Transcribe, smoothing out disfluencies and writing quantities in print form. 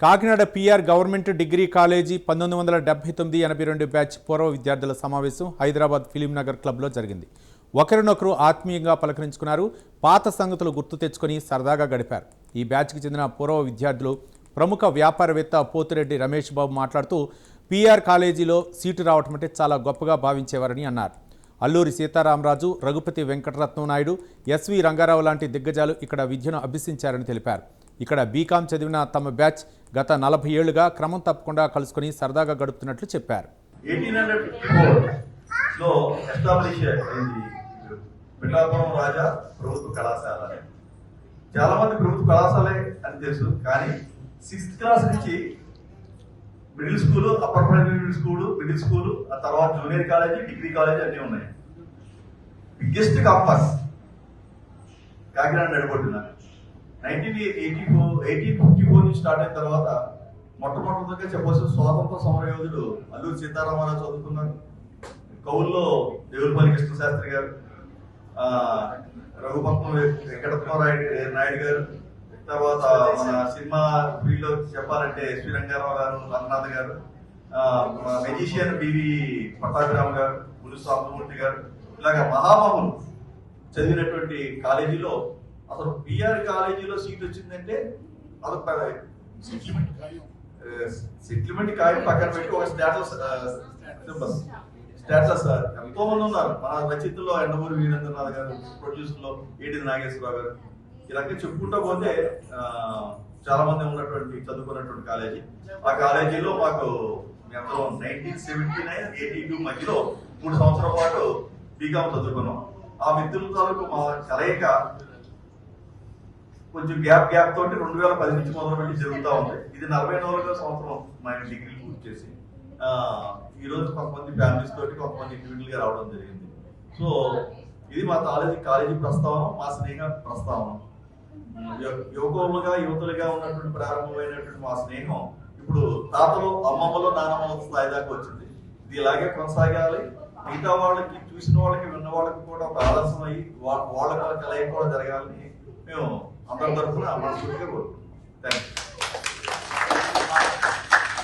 Kakinada PR government degree college 1979-82 batch పూర్వ విద్యార్థుల సమావేశం హైదరాబాద్ ఫిలిం నగర్ క్లబ్లో జరిగింది. ఒకరినొకరు ఆత్మీయంగా పలకరించుకున్నారు. పాత సంగతులు గుర్తు తెచ్చుకొని సరదాగా గడిపారు. ఈ బ్యాచ్కి చెందిన పూర్వ విద్యార్థులు ప్రముఖ వ్యాపారవేత్త పోతిరెడ్డి రమేష్ బాబు మాట్లాడుతూ పిఆర్ కాలేజీలో సీటు రావటం అంటే చాలా గొప్పగా భావించేవారని అన్నారు. అల్లూరి సీతారామరాజు, రఘుపతి వెంకటరత్నం నాయుడు, ఎస్వి రంగారావు లాంటి దిగ్గజాలు ఇక్కడ విద్యను అభ్యసించారని తెలిపారు. ఇక్కడ బీకాం చదివిన తమ బ్యాచ్ గత 40 ఏళ్లుగా క్రమం తప్పకుండా కలుసుకుని సరదాగా గడుపుతున్నట్లు చెప్పారు. 1804లో ఎస్టాబ్లిష్ అయింది పిఠాపురం రాజా ప్రభుత్వ కళాశాల. చాలా మంది ప్రభుత్వ కళాశాలే అని తెలుసు, కానీ 6th క్లాస్ నుంచి middle school, upper primary school, middle school, ఆ తర్వాత జూనియర్ కాలేజీ, డిగ్రీ కాలేజీ అన్నీ ఉన్నాయి. బిగ్గెస్ట్ క్యాంపస్ కాకినాడ నడిపొట్టున 1854 నుంచి స్టార్ట్ అయిన తర్వాత మొట్టమొదటిగా చెప్పవలసిన స్వాతంత్ర సమర యోధుడు అల్లూరి సీతారామరాజు చదువుకున్నారు. కవుల్లో దేవులపల్లి కృష్ణశాస్త్రి గారు, రఘుపట్నం వెంకటరత్నం నాయుడు గారు, తర్వాత మన సినిమా ఫీల్డ్ లో చెప్పాలంటే ఎస్వి రంగారావు గారు, రంగనాథ్ గారు, మెజిషియన్ బివి పట్టాభిరామ్ గారు, పులి సాంబమూర్తి గారు, ఇలాగ మహామహులు చదివినటువంటి కాలేజీలో అసలు పిఆర్ కాలేజీలో సీట్ వచ్చిందంటే అదొక సెటిల్మెంట్ ఖాయం పక్కన పెట్టి ఒక స్టేటస్ ఎంతో మంది ఉన్నారు. మన రచయితల్లో ఎండమూరి వీరేంద్రనాథ్ గారు, ప్రొడ్యూసర్ లో ఏటి నాగేశ్వరరావు గారు, ఇలాగే చెప్పుకుంటూ పోతే చాలా మంది ఉన్నటువంటి చదువుకున్నటువంటి కాలేజీ. ఆ కాలేజీలో మాకు ఎంతో 1979-82 మధ్యలో 3 సంవత్సరాల పాటు బీకాం చదువుకున్నాం. ఆ మిత్రుల తాలూకు మా కలయిక కొంచెం గ్యాప్ తోటి 2010 నుంచి మొదలుపెట్టి జరుగుతూ ఉంది. ఇది 44వ సంవత్సరం మా డిగ్రీ పూర్తి చేసి ఈ రోజు కొంతమంది ఫ్యామిలీస్ తోటి, కొంతమంది ఇండివిజువల్ గా రావడం జరిగింది. సో ఇది మా కాలేజీ ప్రస్తావన, మా స్నేహ ప్రస్తావన. యువతులుగా ఉన్నటువంటి ప్రారంభమైనటువంటి మా స్నేహం ఇప్పుడు తాతలు, అమ్మమ్మలో, నానమ్మల స్థాయి దాకా వచ్చింది. ఇది ఇలాగే కొనసాగాలి. మిగతా వాళ్ళకి, చూసిన వాళ్ళకి, విన్న వాళ్ళకి కూడా ఒక ఆదర్శం అయ్యి వాళ్ళ కలయిక కూడా జరగాలని మేము అందరి తరఫున మనస్ఫూర్తిగా కోరుకుంటున్నాం. Thank you.